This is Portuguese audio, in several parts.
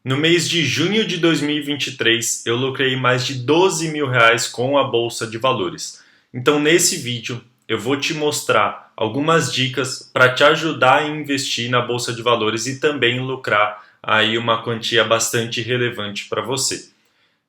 No mês de junho de 2023, eu lucrei mais de R$ 12.000 com a Bolsa de Valores. Então, nesse vídeo, eu vou te mostrar algumas dicas para te ajudar a investir na Bolsa de Valores e também lucrar aí uma quantia bastante relevante para você.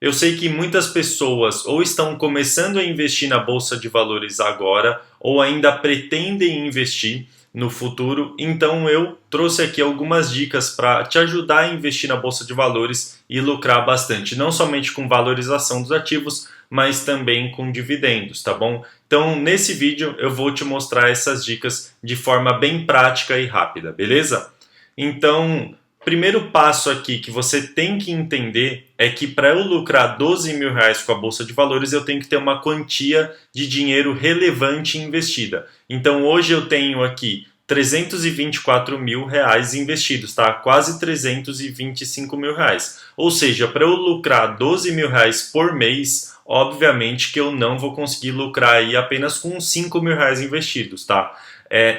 Eu sei que muitas pessoas ou estão começando a investir na Bolsa de Valores agora ou ainda pretendem investir no futuro, então eu trouxe aqui algumas dicas para te ajudar a investir na Bolsa de Valores e lucrar bastante, não somente com valorização dos ativos, mas também com dividendos, tá bom? Então, nesse vídeo eu vou te mostrar essas dicas de forma bem prática e rápida, beleza? Então, primeiro passo aqui que você tem que entender é que para eu lucrar R$ 12.000 com a Bolsa de Valores, eu tenho que ter uma quantia de dinheiro relevante investida. Então hoje eu tenho aqui R$ 324.000 investidos, tá? Quase R$ 325.000. Ou seja, para eu lucrar R$ 12.000 por mês, obviamente que eu não vou conseguir lucrar aí apenas com R$ 5.000 investidos, tá?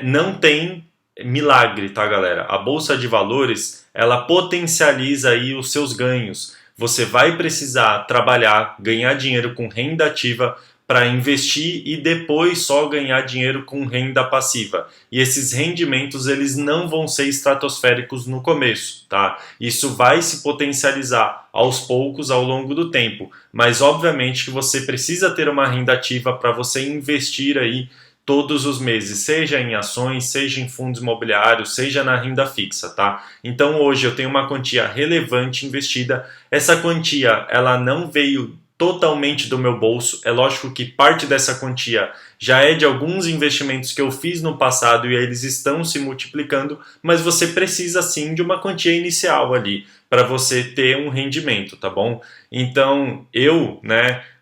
Não tem milagre, tá, galera? A Bolsa de Valores, ela potencializa aí os seus ganhos. Você vai precisar trabalhar, ganhar dinheiro com renda ativa para investir e depois só ganhar dinheiro com renda passiva. E esses rendimentos, eles não vão ser estratosféricos no começo, tá? Isso vai se potencializar aos poucos ao longo do tempo, mas obviamente que você precisa ter uma renda ativa para você investir aí todos os meses, seja em ações, seja em fundos imobiliários, seja na renda fixa, tá? Então hoje eu tenho uma quantia relevante investida. Essa quantia, ela não veio totalmente do meu bolso. É lógico que parte dessa quantia já é de alguns investimentos que eu fiz no passado e eles estão se multiplicando, mas você precisa sim de uma quantia inicial ali para você ter um rendimento, tá bom? Então eu,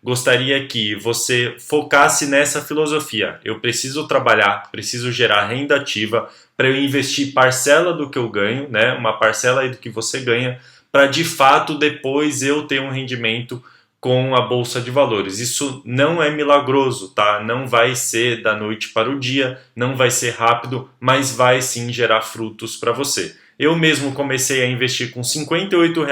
gostaria que você focasse nessa filosofia. Eu preciso trabalhar, preciso gerar renda ativa para eu investir parcela do que eu ganho, uma parcela aí do que você ganha, para de fato depois eu ter um rendimento com a Bolsa de Valores. Isso não é milagroso, tá? Não vai ser da noite para o dia, não vai ser rápido, mas vai sim gerar frutos para você. Eu mesmo comecei a investir com R$ 58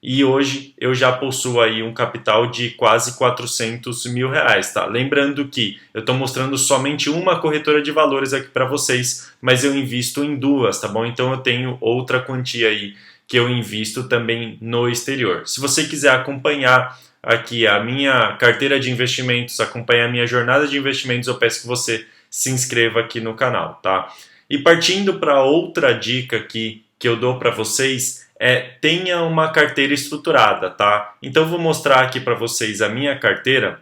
e hoje eu já possuo aí um capital de quase R$ 400.000, tá? Lembrando que eu estou mostrando somente uma corretora de valores aqui para vocês, mas eu invisto em duas, tá bom? Então eu tenho outra quantia aí que eu invisto também no exterior. Se você quiser acompanhar aqui a minha carteira de investimentos, acompanhar a minha jornada de investimentos, eu peço que você se inscreva aqui no canal, tá? E partindo para outra dica aqui que eu dou para vocês, tenha uma carteira estruturada, tá? Então eu vou mostrar aqui para vocês a minha carteira.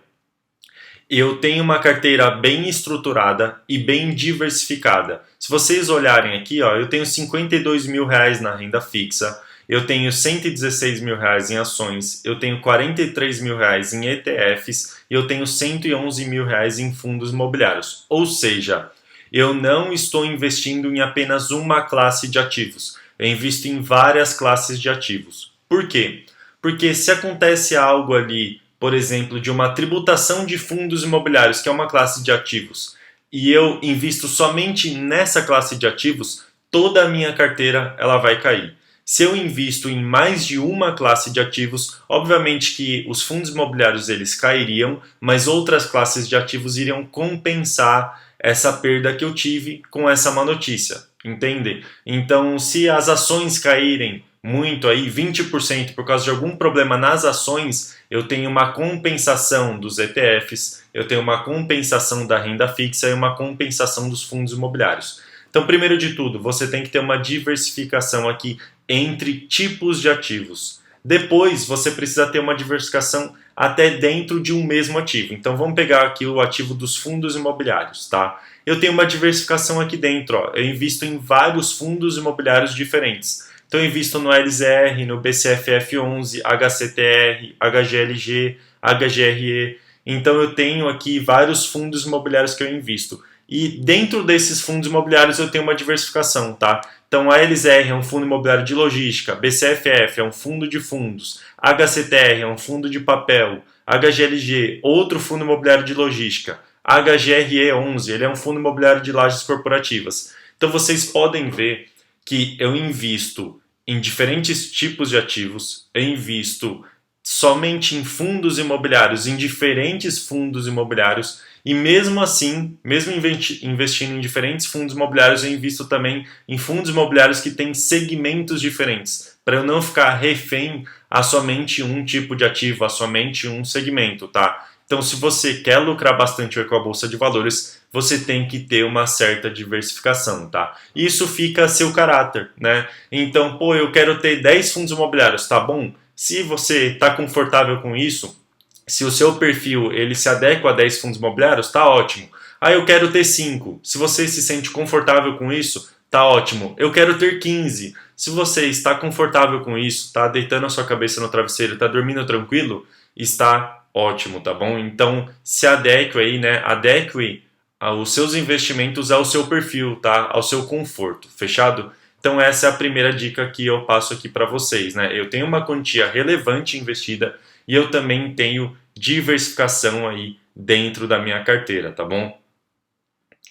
Eu tenho uma carteira bem estruturada e bem diversificada. Se vocês olharem aqui, ó, eu tenho R$ 52.000 na renda fixa, eu tenho R$ 116.000 em ações, eu tenho R$ 43.000 em ETFs e eu tenho R$ 111.000 em fundos imobiliários. Ou seja, eu não estou investindo em apenas uma classe de ativos, eu invisto em várias classes de ativos. Por quê? Porque se acontece algo ali, por exemplo, de uma tributação de fundos imobiliários, que é uma classe de ativos, e eu invisto somente nessa classe de ativos, toda a minha carteira ela vai cair. Se eu invisto em mais de uma classe de ativos, obviamente que os fundos imobiliários eles cairiam, mas outras classes de ativos iriam compensar essa perda que eu tive com essa má notícia, entende? Então, se as ações caírem muito aí, 20% por causa de algum problema nas ações, eu tenho uma compensação dos ETFs, eu tenho uma compensação da renda fixa e uma compensação dos fundos imobiliários. Então, primeiro de tudo, você tem que ter uma diversificação aqui entre tipos de ativos. Depois, você precisa ter uma diversificação até dentro de um mesmo ativo. Então, vamos pegar aqui o ativo dos fundos imobiliários, tá? Eu tenho uma diversificação aqui dentro, ó. Eu invisto em vários fundos imobiliários diferentes. Então, eu invisto no LZR, no BCFF11, HCTR, HGLG, HGRE. Então, eu tenho aqui vários fundos imobiliários que eu invisto. E dentro desses fundos imobiliários eu tenho uma diversificação, tá? Então a LZR é um fundo imobiliário de logística, BCFF é um fundo de fundos, HCTR é um fundo de papel, HGLG, outro fundo imobiliário de logística, HGRE11, ele é um fundo imobiliário de lajes corporativas. Então vocês podem ver que eu invisto em diferentes tipos de ativos, eu invisto somente em fundos imobiliários, em diferentes fundos imobiliários, e mesmo assim, mesmo investindo em diferentes fundos imobiliários, eu invisto também em fundos imobiliários que têm segmentos diferentes, para eu não ficar refém a somente um tipo de ativo, a somente um segmento, tá? Então, se você quer lucrar bastante com a Bolsa de Valores, você tem que ter uma certa diversificação, tá? Isso fica a seu caráter, né? Então, pô, eu quero ter 10 fundos imobiliários, tá bom? Se você está confortável com isso, se o seu perfil ele se adequa a 10 fundos imobiliários, tá ótimo. Ah, eu quero ter 5. Se você se sente confortável com isso, tá ótimo. Eu quero ter 15. Se você está confortável com isso, tá deitando a sua cabeça no travesseiro, tá dormindo tranquilo, está ótimo, tá bom? Então, se adeque aí, né? Adeque os seus investimentos ao seu perfil, tá? Ao seu conforto, fechado? Então essa é a primeira dica que eu passo aqui para vocês, né? Eu tenho uma quantia relevante investida e eu também tenho diversificação aí dentro da minha carteira, tá bom?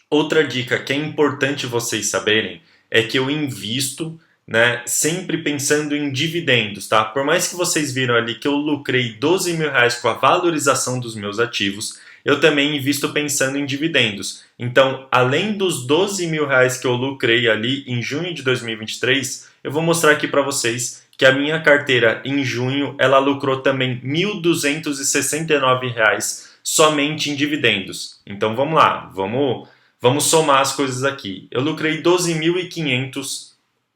Outra dica que é importante vocês saberem é que eu invisto, né, sempre pensando em dividendos, tá? Por mais que vocês viram ali que eu lucrei 12 mil reais com a valorização dos meus ativos, eu também invisto pensando em dividendos. Então, além dos 12 mil reais que eu lucrei ali em junho de 2023, eu vou mostrar aqui para vocês que a minha carteira em junho, ela lucrou também R$ 1.269 reais somente em dividendos. Então, vamos lá, vamos somar as coisas aqui. Eu lucrei 12.500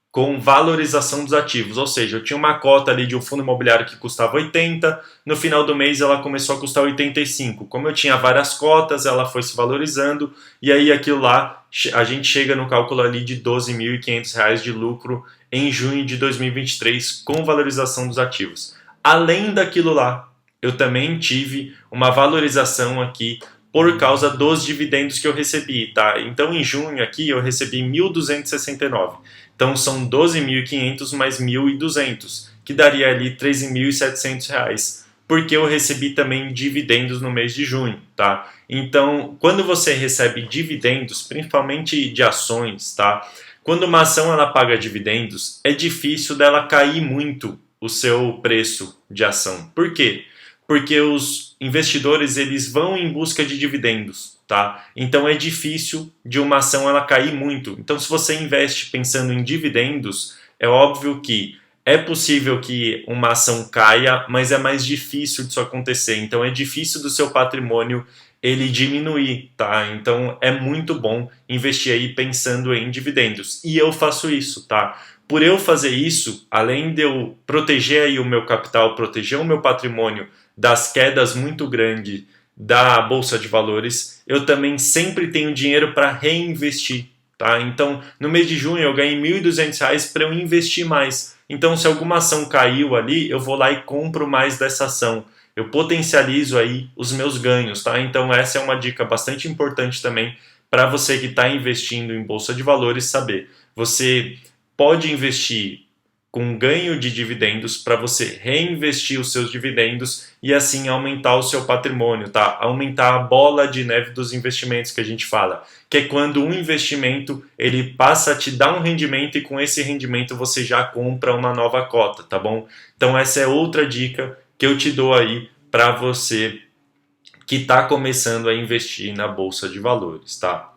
com valorização dos ativos, ou seja, eu tinha uma cota ali de um fundo imobiliário que custava 80, no final do mês ela começou a custar 85. Como eu tinha várias cotas, ela foi se valorizando e aí aquilo lá, a gente chega no cálculo ali de R$ 12.500 de lucro em junho de 2023 com valorização dos ativos. Além daquilo lá, eu também tive uma valorização aqui por causa dos dividendos que eu recebi, tá? Então em junho aqui eu recebi 1.269. Então são 12.500 mais 1.200, que daria ali 13.700 reais, porque eu recebi também dividendos no mês de junho, tá? Então, quando você recebe dividendos, principalmente de ações, tá? Quando uma ação ela paga dividendos, é difícil dela cair muito o seu preço de ação. Por quê? Porque os investidores eles vão em busca de dividendos, tá? Então é difícil de uma ação ela cair muito. Então se você investe pensando em dividendos, é óbvio que é possível que uma ação caia, mas é mais difícil disso acontecer. Então é difícil do seu patrimônio ele diminuir, tá? Então é muito bom investir aí pensando em dividendos. E eu faço isso, tá? Por eu fazer isso, além de eu proteger aí o meu capital, proteger o meu patrimônio das quedas muito grandes da Bolsa de Valores, eu também sempre tenho dinheiro para reinvestir, tá? Então, no mês de junho eu ganhei R$ 1.200 para eu investir mais. Então, se alguma ação caiu ali, eu vou lá e compro mais dessa ação. Eu potencializo aí os meus ganhos, tá? Então, essa é uma dica bastante importante também para você que está investindo em Bolsa de Valores saber. Você pode investir com ganho de dividendos para você reinvestir os seus dividendos e assim aumentar o seu patrimônio, tá? Aumentar a bola de neve dos investimentos que a gente fala, que é quando um investimento ele passa a te dar um rendimento e com esse rendimento você já compra uma nova cota, tá bom? Então essa é outra dica que eu te dou aí para você que está começando a investir na Bolsa de Valores, tá?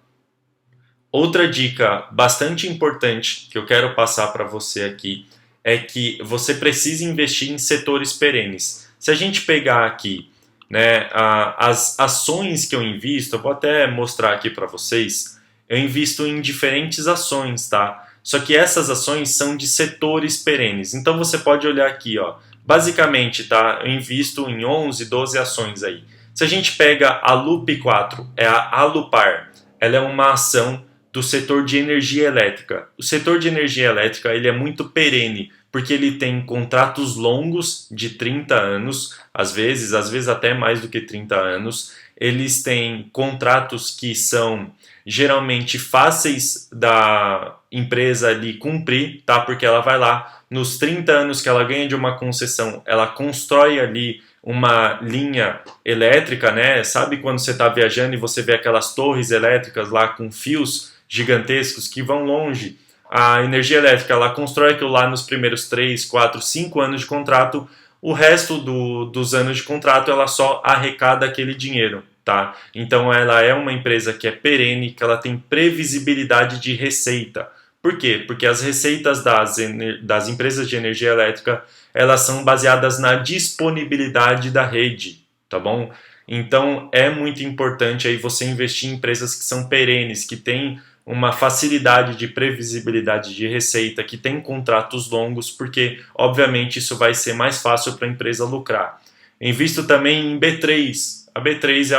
Outra dica bastante importante que eu quero passar para você aqui é que você precisa investir em setores perenes. Se a gente pegar aqui, né, as ações que eu invisto, eu vou até mostrar aqui para vocês, eu invisto em diferentes ações, tá? Só que essas ações são de setores perenes. Então você pode olhar aqui, ó, basicamente, tá? Eu invisto em 11, 12 ações aí. Se a gente pega a LUP4, é a Alupar, ela é uma ação do setor de energia elétrica. O setor de energia elétrica ele é muito perene, porque ele tem contratos longos de 30 anos, às vezes até mais do que 30 anos. Eles têm contratos que são geralmente fáceis da empresa ali cumprir, tá? Porque ela vai lá, nos 30 anos que ela ganha de uma concessão, ela constrói ali uma linha elétrica, né? Sabe quando você está viajando e você vê aquelas torres elétricas lá com fios gigantescos que vão longe? a energia elétrica ela constrói aquilo lá nos primeiros 3, 4, 5 anos de contrato, o resto dos anos de contrato ela só arrecada aquele dinheiro. Tá? Então ela é uma empresa que é perene, que ela tem previsibilidade de receita. Por quê? Porque as receitas das empresas de energia elétrica elas são baseadas na disponibilidade da rede, tá bom? Então é muito importante aí você investir em empresas que são perenes, que têm uma facilidade de previsibilidade de receita, que tem contratos longos, porque obviamente isso vai ser mais fácil para a empresa lucrar. Invisto também em B3. A B3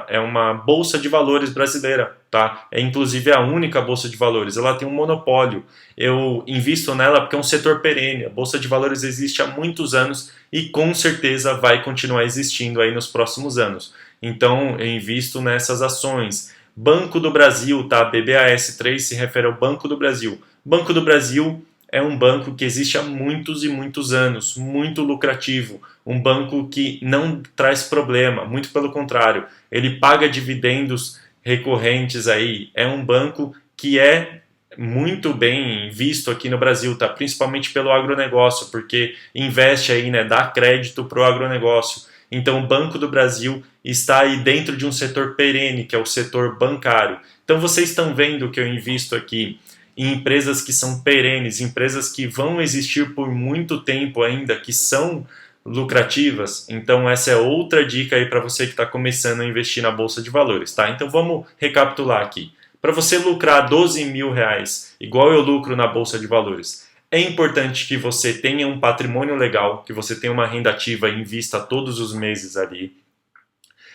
é uma bolsa de valores brasileira, tá? É inclusive a única bolsa de valores. Ela tem um monopólio. Eu invisto nela porque é um setor perene. A bolsa de valores existe há muitos anos e com certeza vai continuar existindo aí nos próximos anos. Então eu invisto nessas ações. Banco do Brasil, tá? BBAS3 se refere ao Banco do Brasil. Banco do Brasil é um banco que existe há muitos e muitos anos, muito lucrativo, um banco que não traz problema, muito pelo contrário, ele paga dividendos recorrentes aí, é um banco que é muito bem visto aqui no Brasil, tá? Principalmente pelo agronegócio, porque investe aí, né, dá crédito para o agronegócio. Então o Banco do Brasil está aí dentro de um setor perene, que é o setor bancário. Então vocês estão vendo que eu invisto aqui em empresas que são perenes, empresas que vão existir por muito tempo ainda, que são lucrativas. Então essa é outra dica aí para você que está começando a investir na Bolsa de Valores, tá? Então vamos recapitular aqui. Para você lucrar 12 mil reais, igual eu lucro na Bolsa de Valores, é importante que você tenha um patrimônio legal, que você tenha uma renda ativa e invista todos os meses ali.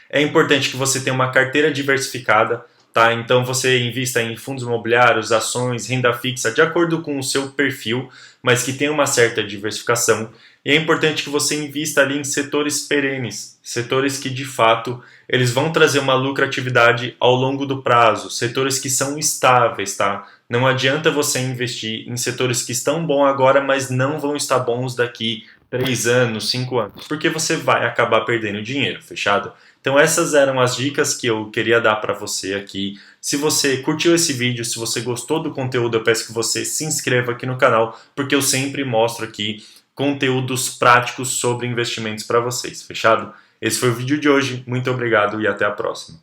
É importante que você tenha uma carteira diversificada, tá? Então você invista em fundos imobiliários, ações, renda fixa, de acordo com o seu perfil, mas que tenha uma certa diversificação. E é importante que você invista ali em setores perenes, setores que de fato eles vão trazer uma lucratividade ao longo do prazo, setores que são estáveis, tá? Não adianta você investir em setores que estão bons agora, mas não vão estar bons daqui 3 anos, 5 anos, porque você vai acabar perdendo dinheiro, fechado? Então essas eram as dicas que eu queria dar para você aqui. Se você curtiu esse vídeo, se você gostou do conteúdo, eu peço que você se inscreva aqui no canal, porque eu sempre mostro aqui conteúdos práticos sobre investimentos para vocês, fechado? Esse foi o vídeo de hoje, muito obrigado e até a próxima.